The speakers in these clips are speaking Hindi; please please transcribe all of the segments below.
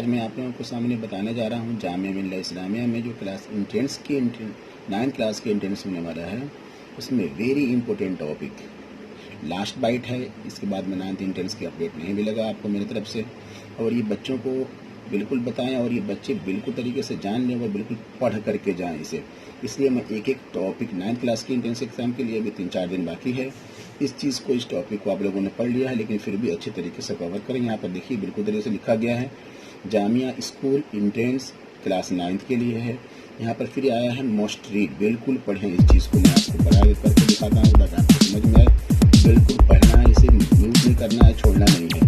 आज मैं आप लोगों को सामने बताने जा रहा हूँ जामिया मिल्ला इस्लामिया में जो क्लास इंट्रेंस की 9th क्लास के इंट्रेंस होने वाला है, उसमें very important topic last bite है। इसके बाद में 9th इंट्रेंस की अपडेट नहीं मिलेगा आपको मेरी तरफ से, और ये बच्चों को बिल्कुल बताएं और ये बच्चे बिल्कुल तरीके से जान लें और बिल्कुल पढ़ करके जाएं इसे। इसलिए मैं एक एक टॉपिक 9th क्लास की इंट्रेंस एग्जाम के लिए भी 3-4 दिन बाकी है। इस चीज़ को, इस टॉपिक को आप लोगों ने पढ़ लिया है, लेकिन फिर भी अच्छे तरीके से कवर करें। यहाँ पर देखिए बिल्कुल तरीके से लिखा गया है Jamia school entrance class 9th के लिए है। यहाँ पर फिर आया है मोस्ट रीड, बिल्कुल पढ़ें इस चीज़ को। मैं आपको पढ़ा करके दिखाता हूँ ताकि आपको समझ में आए। बिल्कुल पढ़ना है, इसे यूज नहीं करना है, छोड़ना नहीं है।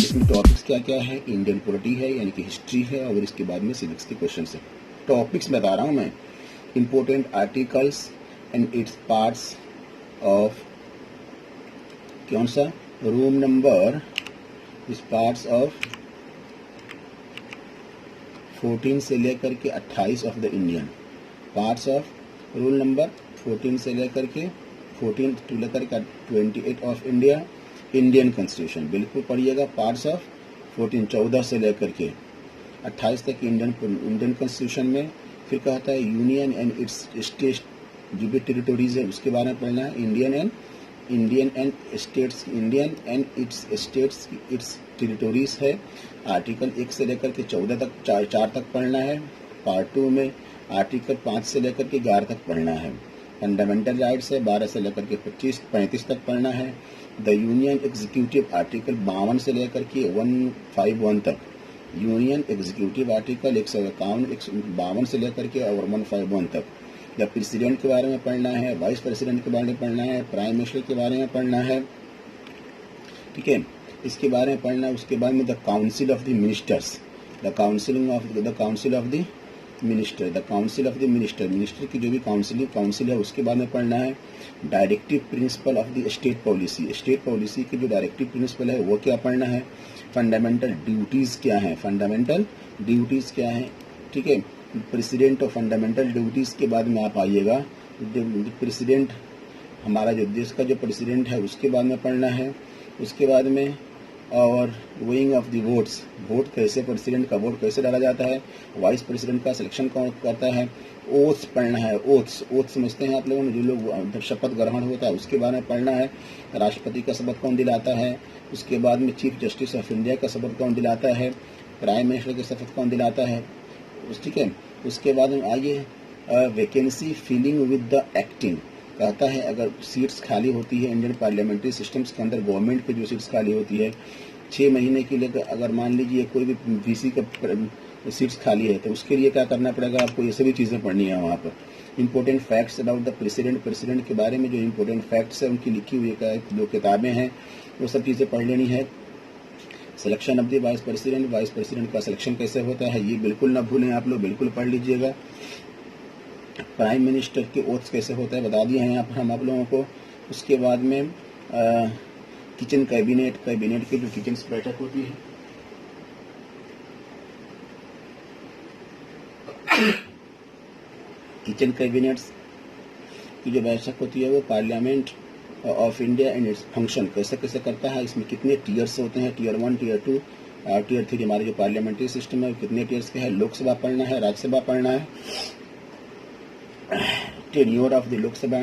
इसमें टॉपिक्स क्या क्या है, इंडियन पॉलिटी है यानी कि हिस्ट्री है, और इसके बाद में सिविक्स के क्वेश्चन है। टॉपिक्स बता रहा हूँ मैं, important articles and its parts of कौन सा रूम नंबर, इस पार्ट्स ऑफ 14 से लेकर के 28 of the Indian, parts of rule number 14 से लेकर के 14 टू लेकर के 28 ऑफ इंडिया, इंडियन कॉन्स्टिट्यूशन बिल्कुल पढ़िएगा। पार्ट्स ऑफ 14 से लेकर के 28 तक इंडियन कॉन्स्टिट्यूशन में। फिर कहता है यूनियन एंड इट्स स्टेट, जो भी टेरिटोरीज है उसके बारे में पढ़ना है। Indian and states, Indian and it's states, it's territories है। आर्टिकल 1 से लेकर के 14 तक, 4 तक पढ़ना है। पार्ट 2 में आर्टिकल 5 से लेकर के 11 तक पढ़ना है। फंडामेंटल राइट्स है 12 से लेकर के 35 तक पढ़ना है। द यूनियन एग्जीक्यूटिव आर्टिकल 52 से लेकर के 151 तक। यूनियन एग्जीक्यूटिव आर्टिकल 152 से लेकर के और 151 तक। द प्रेसिडेंट के बारे में पढ़ना है, वाइस प्रेसिडेंट के बारे में पढ़ना है, प्राइम मिनिस्टर के बारे में पढ़ना है, ठीक है, इसके बारे में पढ़ना है। उसके बाद में the council of the ministers, the council of the minister, minister की जो भी काउंसिल है उसके बारे में पढ़ना है। Directive principle of the state policy की जो डायरेक्टिव प्रिंसिपल है वो क्या पढ़ना है। फंडामेंटल ड्यूटीज क्या है, ठीक है। प्रेसिडेंट और फंडामेंटल ड्यूटीज के बाद में आप आइएगा प्रेसिडेंट, हमारा जो देश का जो प्रेसिडेंट है उसके बाद में पढ़ना है। उसके बाद में और going of the votes, vote कैसे, प्रेसिडेंट का वोट कैसे डाला जाता है, वाइस प्रेसिडेंट का सिलेक्शन कौन करता है। ओथ्स पढ़ना है, ओथ्स समझते हैं आप लोगों ने, जो लोग शपथ ग्रहण होता है उसके बारे में पढ़ना है। राष्ट्रपति का शपथ कौन दिलाता है। उसके बाद में चीफ जस्टिस ऑफ इंडिया का शपथ कौन दिलाता है। प्राइम मिनिस्टर की शपथ कौन दिलाता है, ठीक है। उसके बाद में आइए vacancy filling with the acting, कहता है अगर सीट्स खाली होती है इंडियन पार्लियामेंट्री सिस्टम्स के अंदर, गवर्नमेंट की जो सीट्स खाली होती है 6 महीने के लिए, अगर मान लीजिए कोई भी वीसी का सीट्स खाली है तो उसके लिए क्या करना पड़ेगा आपको, ये सभी चीज़ें पढ़नी है वहाँ पर। Important facts about the president के बारे में जो इंपॉर्टेंट फैक्ट्स है उनकी लिखी हुई जो किताबें हैं वो सब चीज़ें पढ़ लेनी है। Selection of the vice president का सिलेक्शन कैसे होता है ये बिल्कुल ना भूलें आप लोग, बिल्कुल पढ़ लीजिएगा। प्राइम मिनिस्टर के ओथ्स कैसे होता है बता दिए हैं यहाँ पर हम आप लोगों को। उसके बाद में किचन कैबिनेट की जो किचन बैठक होती है किचन कैबिनेट्स की जो बैठक होती है वो parliament of India and its function कैसे कैसे करता है। इसमें कितने टीयर्स होते हैं, टियर 1, टियर 2, टियर 3 हमारे जो पार्लियामेंट्री सिस्टम है कितने टीयर्स के है। लोकसभा पढ़ना है, राज्यसभा पढ़ना है। Tenure of the Lok Sabha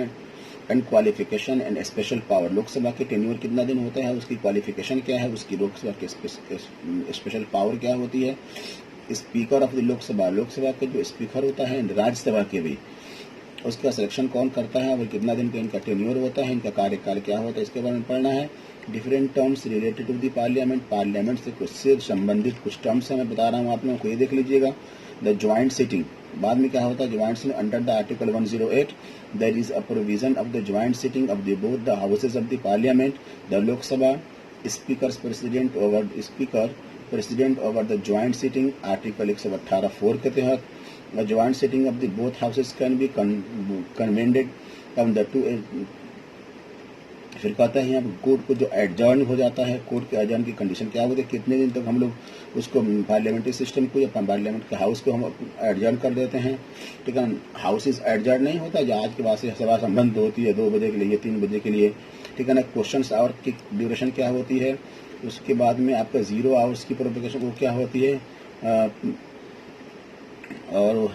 and qualification and special power, Lok Sabha के टेन्योर कितना दिन होता है, उसकी क्वालिफिकेशन क्या है, उसकी लोकसभा के स्पेशल पावर क्या होती है। स्पीकर ऑफ द लोकसभा के जो स्पीकर होता है, राज्यसभा के भी, उसका सिलेक्शन कौन करता है और कितना दिन का इनका टेन्योर होता है, इनका कार्यकाल क्या होता है, इसके बारे में पढ़ना है। Different terms related to the parliament से संबंधित कुछ टर्म्स है मैं बता रहा हूँ आप लोगों को, ये देख लीजिएगा। द ज्वाइंट सिटिंग, बाद में क्या होता है joint sitting, under the article 108 there is a provision of the joint sitting of the both the houses of the parliament, the Lok Sabha speaker president over the joint sitting, article 118(4) के तहत। The joint sitting of the both houses can be convened on the two। फिर कहता है यहाँ कोर्ट को जो एडजर्न हो जाता है, कोर्ट के एडजर्न की कंडीशन क्या होती है, कितने दिन तक हम लोग उसको पार्लियामेंट्री सिस्टम को या पार्लियामेंट के हाउस को हम एडजर्न कर देते हैं, ठीक है। हाउस इज एडजर्न नहीं होता, जो आज के बाद से सभा संबंध होती है 2 बजे के लिए, 3 बजे के लिए, ठीक है ना। क्वेश्चन आवर की ड्यूरेशन क्या होती है, उसके बाद में आपका 0 आवर्स की प्रोपोगेशन वो क्या होती है, और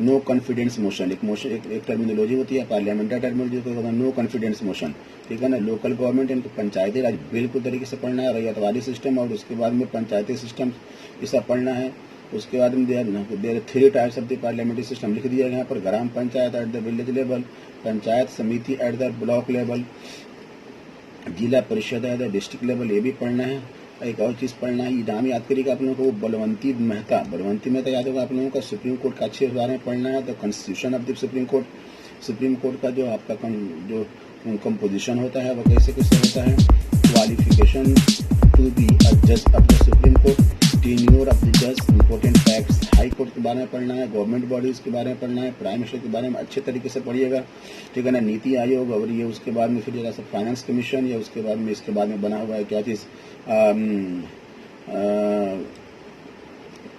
नो कॉन्फिडेंस मोशन, एक टर्मिनोलॉजी होती है, पार्लियामेंट्री टर्मिनोलॉजी होता है नो कॉन्फिडेंस मोशन, ठीक है ना। लोकल गवर्नमेंट इनको पंचायती राज बिल्कुल तरीके से पढ़ना है, रैयतवादी सिस्टम, और उसके बाद में पंचायती सिस्टम ये सब पढ़ना है। उसके बाद में there 3 types of the parliamentary system लिख दिया गया यहाँ पर, gram panchayat at the village level, panchayat samiti at the block level, जिला परिषद है द डिस्ट्रिक्ट लेवल, ये भी पढ़ना है। एक और चीज़ पढ़ना है, ये नाम याद करिएगा आप लोगों को, बलवंती मेहता याद होगा आप लोगों का। सुप्रीम कोर्ट का अच्छे बारे में पढ़ना है। The constitution of the supreme court का जो आपका जो कंपोजिशन होता है वो कैसे होता है। क्वालिफिकेशन टू बी अ जज of the supreme court, tenure of the जज, इंपॉर्टेंट फैक्ट्स, हाई कोर्ट के बारे में पढ़ना है, गवर्नमेंट बॉडीज के बारे में पढ़ना है, प्राइम मिनिस्टर के बारे में अच्छे तरीके से पढ़िएगा, ठीक है ना। नीति आयोग, और ये उसके बाद में फिर जरा सा फाइनेंस कमीशन, या उसके बाद में इसके बाद में बना हुआ है क्या चीज़,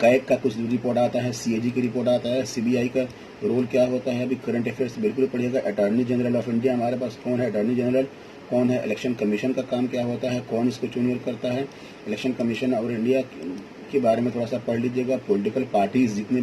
कैग का कुछ रिपोर्ट आता है, सीएजी की रिपोर्ट आता है, सीबीआई का रोल क्या होता है, अभी करंट अफेयर्स बिल्कुल पढ़िएगा। अटॉर्नी जनरल ऑफ इंडिया हमारे पास कौन है, अटॉर्नी जनरल कौन है, इलेक्शन कमीशन का काम क्या होता है, कौन इसको चुनियर करता है, इलेक्शन कमीशन और इंडिया के बारे में थोड़ा सा पढ़ लीजिएगा। पॉलिटिकल पार्टीज जितने